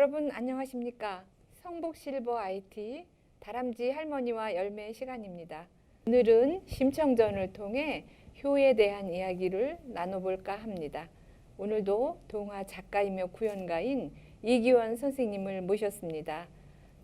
여러분 안녕하십니까? 성북실버 IT 다람쥐 할머니와 열매 시간입니다. 오늘은 심청전을 통해 효에 대한 이야기를 나눠볼까 합니다. 오늘도 동화 작가이며 구연가인 이기원 선생님을 모셨습니다.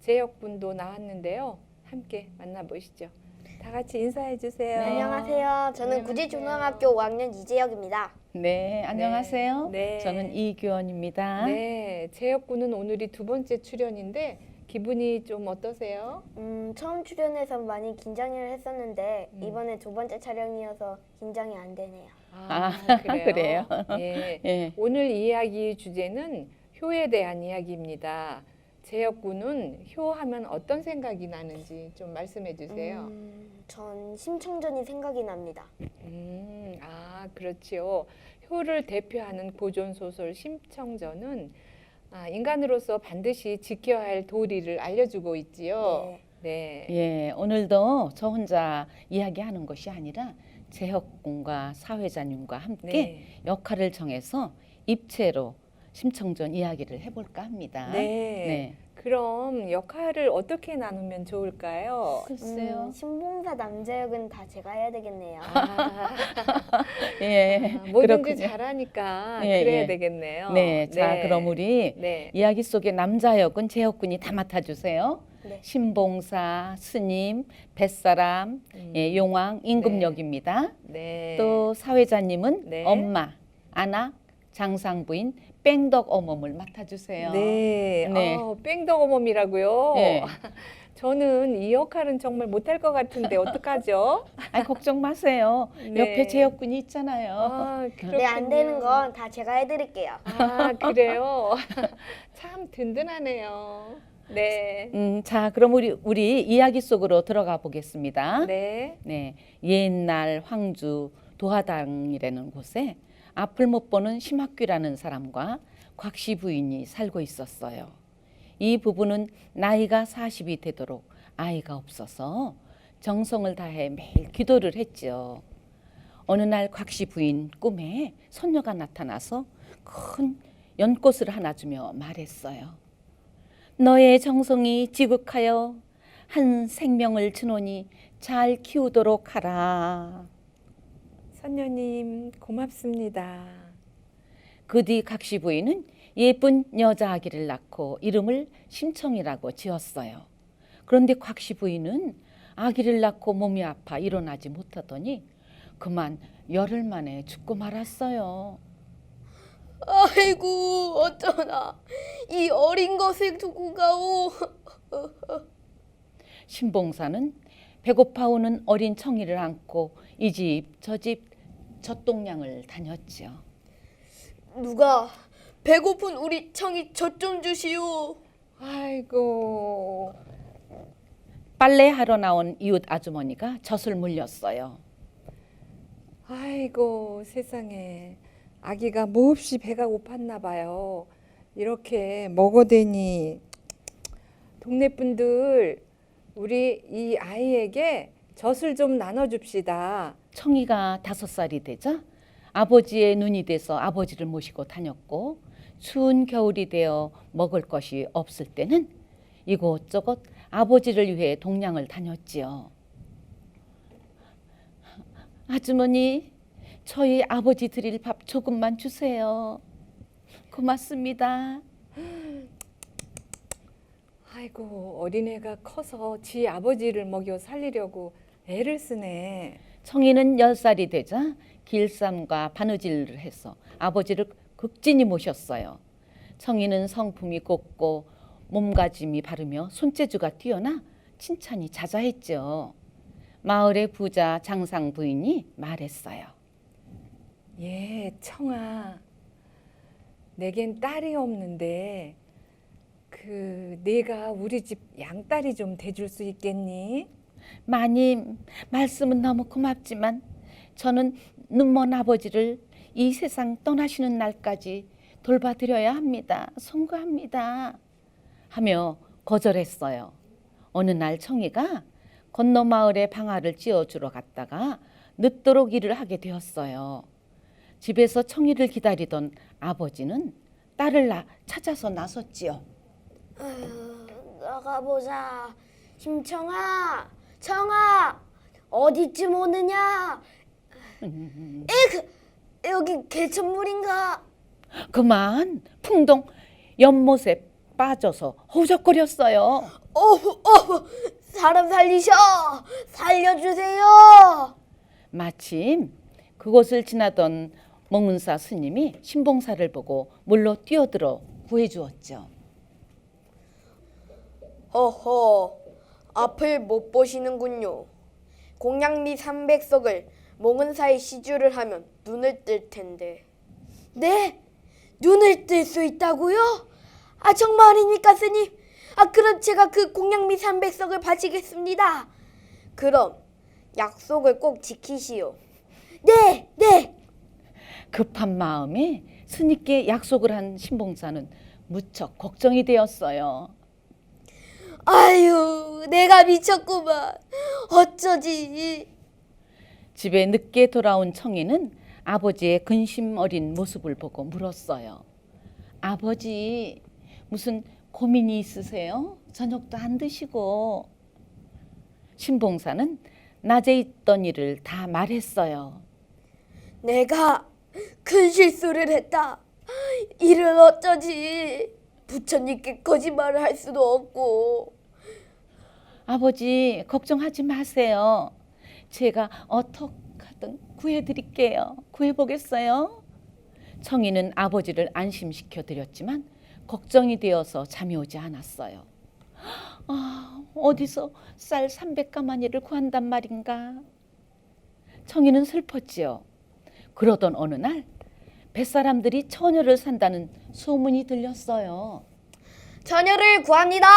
제역분도 나왔는데요. 함께 만나보시죠. 다 같이 인사해 주세요. 네. 안녕하세요. 저는 안녕하세요. 구지중앙학교 5학년 이재혁입니다. 네, 안녕하세요. 네. 저는 이규원입니다. 네, 제역군은 오늘이 두 번째 출연인데 기분이 좀 어떠세요? 처음 출연해서 많이 긴장을 했었는데 이번에 두 번째 촬영이어서 긴장이 안 되네요. 그래요? 예. 예. 오늘 이야기 주제는 효에 대한 이야기입니다. 제역군은 효하면 어떤 생각이 나는지 좀 말씀해 주세요. 전 심청전이 생각이 납니다. 그렇지요. 효를 대표하는 고전 소설 심청전은 인간으로서 반드시 지켜야 할 도리를 알려주고 있지요. 네. 예, 오늘도 저 혼자 이야기하는 것이 아니라 제혁군과 사회자님과 함께 네. 역할을 정해서 입체로 심청전 이야기를 해볼까 합니다. 네. 그럼 역할을 어떻게 나누면 좋을까요? 글쎄요. 신봉사 남자역은 다 제가 해야 되겠네요. 예, 뭐든지 그렇군요. 잘하니까 예, 그래야 예. 되겠네요. 네, 자 그럼 우리 네. 이야기 속의 남자 역은 제혁군이 다 맡아주세요. 네. 신봉사, 스님, 뱃사람, 예, 용왕, 임금역입니다. 네. 또 사회자님은 네. 엄마, 아낙, 장상부인, 뺑덕 어멈을 맡아주세요. 네. 네. 뺑덕어멈이라고요? 네. 저는 이 역할은 정말 못할 것 같은데 어떡하죠? 아 걱정 마세요. 네. 옆에 제역군이 있잖아요. 네, 안 되는 그렇군요. 건 다 제가 해드릴게요. 그래요? 참 든든하네요. 네. 자 그럼 우리 이야기 속으로 들어가 보겠습니다. 네. 네, 옛날 황주 도하당이라는 곳에 앞을 못 보는 심학귀라는 사람과 곽씨 부인이 살고 있었어요. 이 부부는 나이가 40이 되도록 아이가 없어서 정성을 다해 매일 기도를 했죠. 어느 날 곽씨 부인 꿈에 손녀가 나타나서 큰 연꽃을 하나 주며 말했어요. 너의 정성이 지극하여 한 생명을 주노니 잘 키우도록 하라. 선녀님 고맙습니다. 그 뒤 각시 부인은 예쁜 여자 아기를 낳고 이름을 심청이라고 지었어요. 그런데 곽씨 부인은 아기를 낳고 몸이 아파 일어나지 못하더니 그만 열흘 만에 죽고 말았어요. 아이고 어쩌나 이 어린 것을 두고 가오. 신봉사는 배고파 오는 어린 청이를 안고 이 집 저 집 젖동량을 다녔지요. 누가 배고픈 우리 청이 젖 좀 주시오. 아이고. 빨래하러 나온 이웃 아주머니가 젖을 물렸어요. 아이고 세상에. 아기가 몹시 배가 고팠나 봐요. 이렇게 먹어대니. 동네 분들 우리 이 아이에게 젖을 좀 나눠줍시다. 청이가 5살이 되자 아버지의 눈이 돼서 아버지를 모시고 다녔고 추운 겨울이 되어 먹을 것이 없을 때는 이곳저곳 아버지를 위해 동량을 다녔지요. 아주머니, 저희 아버지 드릴 밥 조금만 주세요. 고맙습니다. 아이고 어린애가 커서 지 아버지를 먹여 살리려고 애를 쓰네. 청이는 10살이 되자 길쌈과 바느질을 해서 아버지를 극진히 모셨어요. 청이는 성품이 곱고 몸가짐이 바르며 손재주가 뛰어나 칭찬이 자자했죠. 마을의 부자 장상 부인이 말했어요. 예, 청아. 내겐 딸이 없는데 네가 우리 집 양딸이 좀 돼줄 수 있겠니? 마님, 말씀은 너무 고맙지만 저는 눈먼 아버지를 이 세상 떠나시는 날까지 돌봐드려야 합니다. 송구합니다. 하며 거절했어요. 어느 날 청이가 건너 마을에 방아를 찧어주러 갔다가 늦도록 일을 하게 되었어요. 집에서 청이를 기다리던 아버지는 딸을 찾아서 나섰지요. 나가보자. 심청아, 청아, 어디쯤 오느냐? 여기 개천물인가? 그만 풍동 연못에 빠져서 허우적거렸어요. 사람 살려주세요. 마침 그곳을 지나던 몽은사 스님이 신봉사를 보고 물로 뛰어들어 구해주었죠. 허허, 앞을 못 보시는군요. 공양미 300석을 몽은사에 시주를 하면 눈을 뜰 텐데. 네? 눈을 뜰 수 있다고요? 정말입니까, 스님? 그럼 제가 그 공양미 300석을 바치겠습니다. 그럼 약속을 꼭 지키시오. 네. 급한 마음에 스님께 약속을 한 신봉사는 무척 걱정이 되었어요. 아유, 내가 미쳤구만. 어쩌지? 집에 늦게 돌아온 청이는 아버지의 근심 어린 모습을 보고 물었어요. 아버지, 무슨 고민이 있으세요? 저녁도 안 드시고. 신봉사는 낮에 있던 일을 다 말했어요. 내가 큰 실수를 했다. 이를 어쩌지? 부처님께 거짓말을 할 수도 없고. 아버지, 걱정하지 마세요. 제가 어떻게든 구해드릴게요. 구해보겠어요. 청이는 아버지를 안심시켜 드렸지만 걱정이 되어서 잠이 오지 않았어요. 어디서 쌀 300가마니를 구한단 말인가? 청이는 슬펐지요. 그러던 어느 날 뱃사람들이 처녀를 산다는 소문이 들렸어요. 처녀를 구합니다.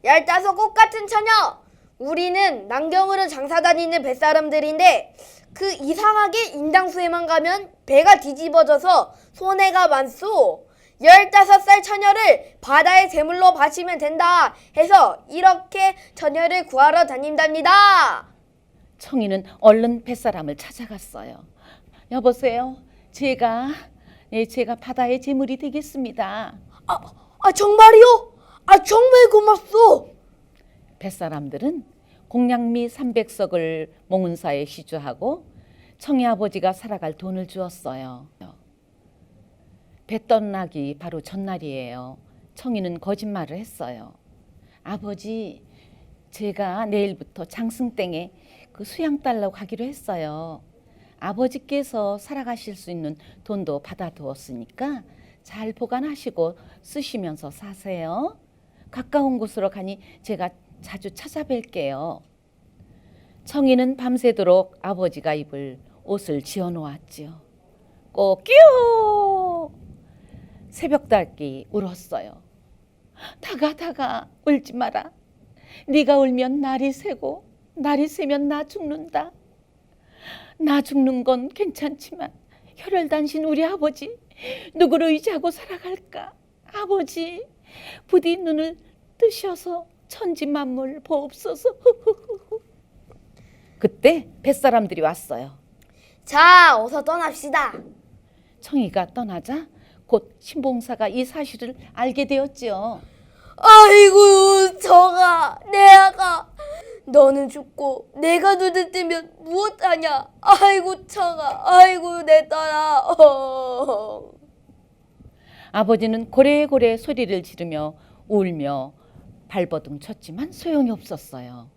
15꽃 같은 처녀. 우리는 남경으로 장사 다니는 뱃사람들인데 그 이상하게 인당수에만 가면 배가 뒤집어져서 손해가 많소. 15살 처녀를 바다에 제물로 바치면 된다 해서 이렇게 처녀를 구하러 다닌답니다. 청이는 얼른 뱃사람을 찾아갔어요. 여보세요. 제가 바다의 제물이 되겠습니다. 정말이요? 정말 고맙소. 뱃사람들은 공양미 300석을 몽은사에 시주하고 청이 아버지가 살아갈 돈을 주었어요. 배 떠나기 바로 전날이에요. 청이는 거짓말을 했어요. 아버지, 제가 내일부터 장승땡에 그 수양달러 가기로 했어요. 아버지께서 살아가실 수 있는 돈도 받아두었으니까 잘 보관하시고 쓰시면서 사세요. 가까운 곳으로 가니 제가 자주 찾아뵐게요. 청이는 밤새도록 아버지가 입을 옷을 지어놓았지요. 꼬끼요! 새벽닭이 울었어요. 다가 울지 마라. 네가 울면 날이 새고 날이 새면 나 죽는다. 나 죽는 건 괜찮지만 혈혈단신 우리 아버지 누구를 의지하고 살아갈까? 아버지 부디 눈을 뜨셔서 천지만물 보옵소서. 그때 뱃사람들이 왔어요. 자, 어서 떠납시다. 청이가 떠나자 곧 신봉사가 이 사실을 알게 되었지요. 아이고, 정아, 내 아가. 너는 죽고 내가 눈을 뜨면 무엇하냐? 아이고, 청아, 아이고, 내 딸아. 아버지는 고래고래 소리를 지르며 울며 발버둥 쳤지만 소용이 없었어요.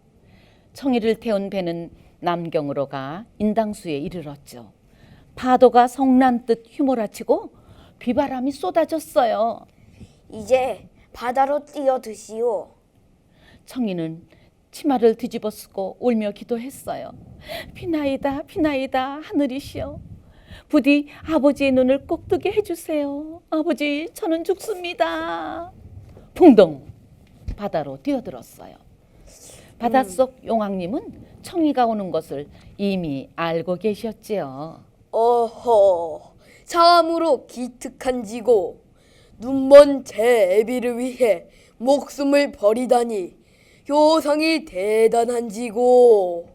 청이를 태운 배는 남경으로 가 인당수에 이르렀죠. 파도가 성난듯 휘몰아치고 비바람이 쏟아졌어요. 이제 바다로 뛰어드시오. 청이는 치마를 뒤집어 쓰고 울며 기도했어요. 비나이다 비나이다 하늘이시여, 부디 아버지의 눈을 꼭 뜨게 해주세요. 아버지, 저는 죽습니다. 풍덩 바다로 뛰어들었어요. 바닷속 용왕님은 청이가 오는 것을 이미 알고 계셨지요. 어허, 참으로 기특한지고 눈먼 제 애비를 위해 목숨을 버리다니 효성이 대단한지고.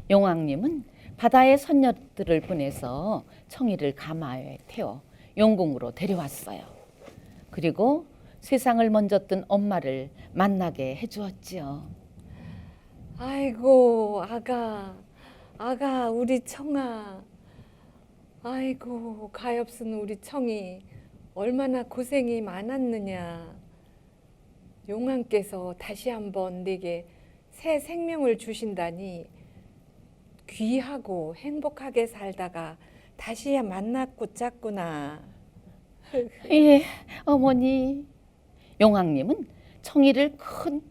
용왕님은 바다의 선녀들을 보내서 청이를 가마에 태워 용궁으로 데려왔어요. 그리고 세상을 먼저 뜬 엄마를 만나게 해주었지요. 아이고, 아가, 우리 청아. 아이고, 가엾은 우리 청이 얼마나 고생이 많았느냐. 용왕께서 다시 한번 내게 새 생명을 주신다니 귀하고 행복하게 살다가 다시 만났고 짰구나. 예, 어머니. 용왕님은 청이를 큰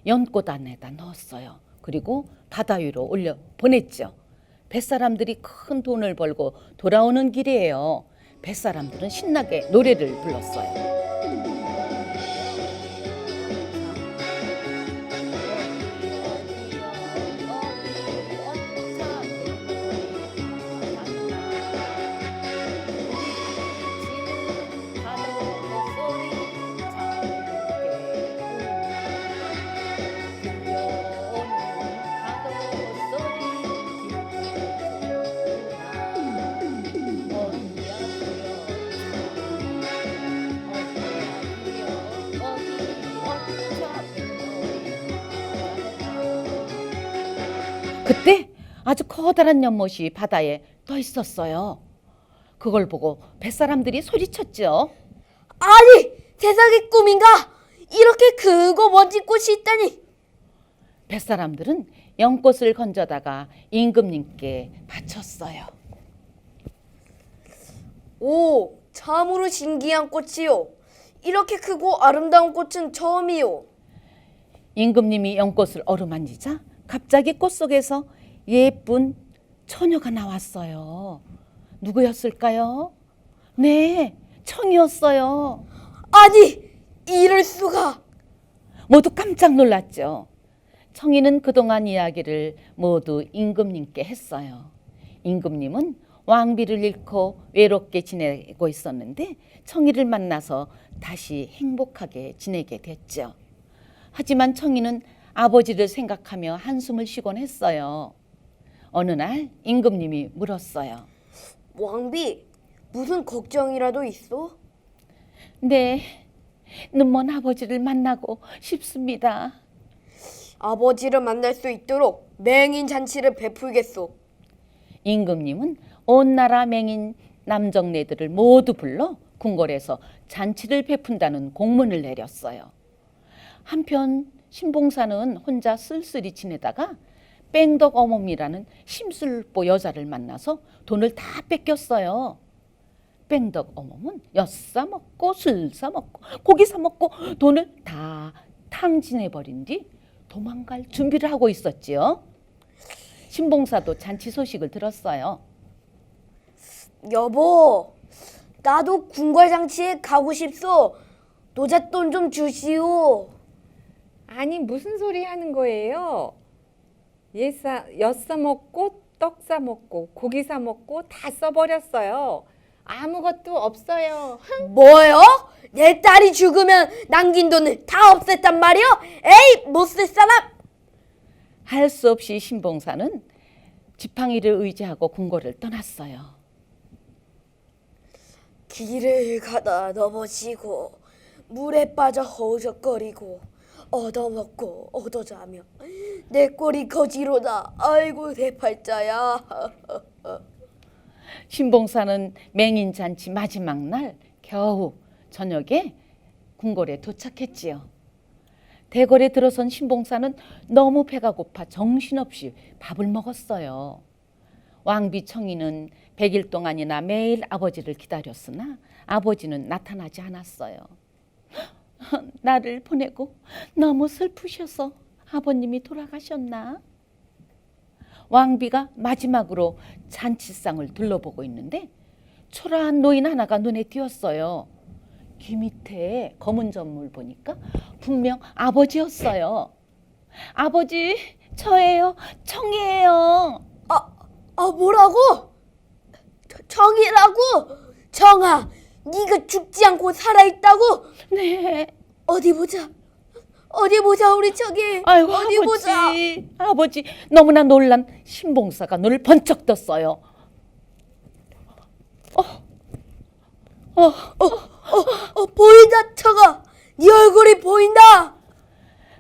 연꽃 안에다 넣었어요. 그리고 바다 위로 올려 보냈죠. 뱃사람들이 큰 돈을 벌고 돌아오는 길이에요. 뱃사람들은 신나게 노래를 불렀어요. 그때 아주 커다란 연못이 바다에 떠 있었어요. 그걸 보고 뱃사람들이 소리쳤죠. 아니, 세상의 꿈인가? 이렇게 크고 멋진 꽃이 있다니. 뱃사람들은 연꽃을 건져다가 임금님께 바쳤어요. 오, 참으로 신기한 꽃이요. 이렇게 크고 아름다운 꽃은 처음이요. 임금님이 연꽃을 어루만지자 갑자기 꽃 속에서 예쁜 처녀가 나왔어요. 누구였을까요? 네, 청이었어요. 아니, 이럴 수가. 모두 깜짝 놀랐죠. 청이는 그동안 이야기를 모두 임금님께 했어요. 임금님은 왕비를 잃고 외롭게 지내고 있었는데 청이를 만나서 다시 행복하게 지내게 됐죠. 하지만 청이는 아버지를 생각하며 한숨을 쉬곤 했어요. 어느 날 임금님이 물었어요. 왕비, 무슨 걱정이라도 있어? 네, 눈먼 아버지를 만나고 싶습니다. 아버지를 만날 수 있도록 맹인 잔치를 베풀겠소. 임금님은 온 나라 맹인 남정네들을 모두 불러 궁궐에서 잔치를 베푼다는 공문을 내렸어요. 한편 신봉사는 혼자 쓸쓸히 지내다가 뺑덕 어멈이라는 심술보 여자를 만나서 돈을 다 뺏겼어요. 뺑덕 어멈은 엿 사먹고 술 사먹고 고기 사먹고 돈을 다 탕진해버린 뒤 도망갈 준비를 하고 있었지요. 신봉사도 잔치 소식을 들었어요. 여보, 나도 궁궐 잔치에 가고 싶소. 노잣돈 좀 주시오. 아니, 무슨 소리 하는 거예요? 엿 사먹고 떡 사먹고 고기 사먹고 다 써버렸어요. 아무것도 없어요. 뭐요? 내 딸이 죽으면 남긴 돈을 다 없앴단 말이요? 에이, 못 쓸 사람! 할 수 없이 신봉사는 지팡이를 의지하고 궁궐을 떠났어요. 길을 가다 넘어지고 물에 빠져 허우적거리고 얻어먹고 얻어자며 내 꼴이 거지로다. 아이고 내 팔자야. 신봉사는 맹인 잔치 마지막 날 겨우 저녁에 궁궐에 도착했지요. 대궐에 들어선 신봉사는 너무 배가 고파 정신없이 밥을 먹었어요. 왕비 청이는 100일 동안이나 매일 아버지를 기다렸으나 아버지는 나타나지 않았어요. 나를 보내고 너무 슬프셔서 아버님이 돌아가셨나? 왕비가 마지막으로 잔치상을 둘러보고 있는데 초라한 노인 하나가 눈에 띄었어요. 귀 밑에 검은 점을 보니까 분명 아버지였어요. 아버지, 저예요. 청이에요. 뭐라고? 청이라고? 청아, 네가 죽지 않고 살아있다고? 네. 어디 보자 우리 청이. 아이고, 어디 보자. 아버지, 너무나 놀란 신봉사가 눈을 번쩍 떴어요. 보인다, 청아. 네 얼굴이 보인다.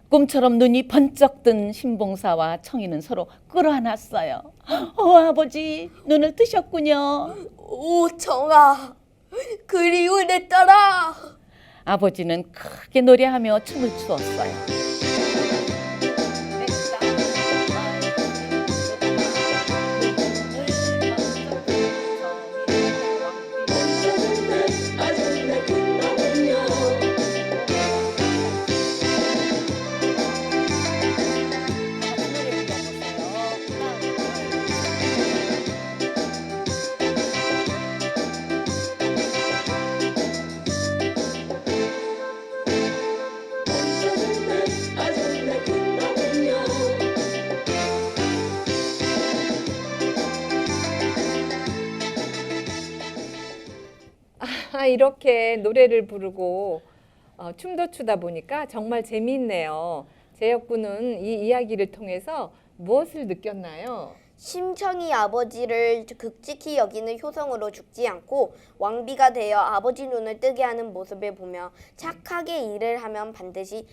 꿈처럼 눈이 번쩍 뜬 신봉사와 청이는 서로 끌어안았어요. 아버지, 눈을 뜨셨군요. 오, 청아. 그리워 내 딸아. 아버지는 크게 노래하며 춤을 추었어요. 이렇게 노래를 부르고 춤도 추다 보니까 정말 재미있네요. 재혁군은 이 이야기를 통해서 무엇을 느꼈나요? 심청이 아버지를 극직히 여기는 효성으로 죽지 않고 왕비가 되어 아버지 눈을 뜨게 하는 모습을 보며 착하게 일을 하면 반드시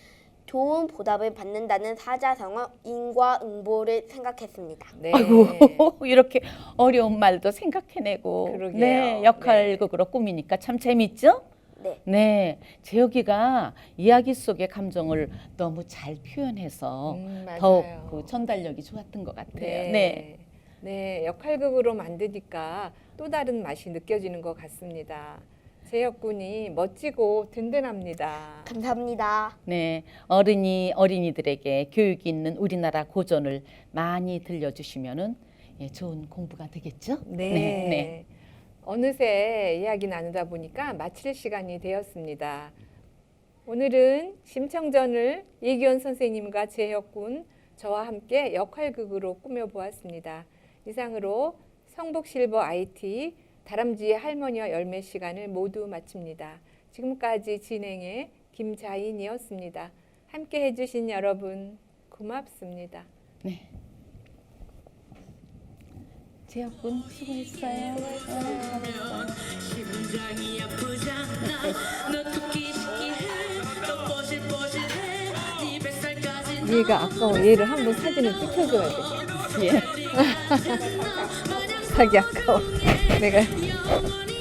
좋은 보답을 받는다는 사자성어 인과응보를 생각했습니다. 네. 아이고, 이렇게 어려운 말도 생각해내고 그러게요. 네, 역할극으로 꾸미니까 참 재밌죠? 네. 네, 재혁이가 이야기 속의 감정을 너무 잘 표현해서 맞아요. 더욱 그 전달력이 좋았던 것 같아요. 네. 네, 역할극으로 만드니까 또 다른 맛이 느껴지는 것 같습니다. 재혁군이 멋지고 든든합니다. 감사합니다. 네, 어른이 어린이들에게 교육 있는 우리나라 고전을 많이 들려주시면은 좋은 공부가 되겠죠? 네. 어느새 이야기 나누다 보니까 마칠 시간이 되었습니다. 오늘은 심청전을 이기원 선생님과 재혁군, 저와 함께 역할극으로 꾸며보았습니다. 이상으로 성북실버 IT 다람쥐의 할머니와 열매 시간을 모두 마칩니다. 지금까지 진행의 김자인이었습니다. 함께 해주신 여러분 고맙습니다. 네. 재혁군 수고했어요. 심장이 아프잖아. 너 토끼 시키해. 너 뽀실뽀실해. 네 뱃살까지 얘가 아까워. 얘를 한번 사진을 찍혀줘야 돼. 예. 자기 아까워. 내가 영원히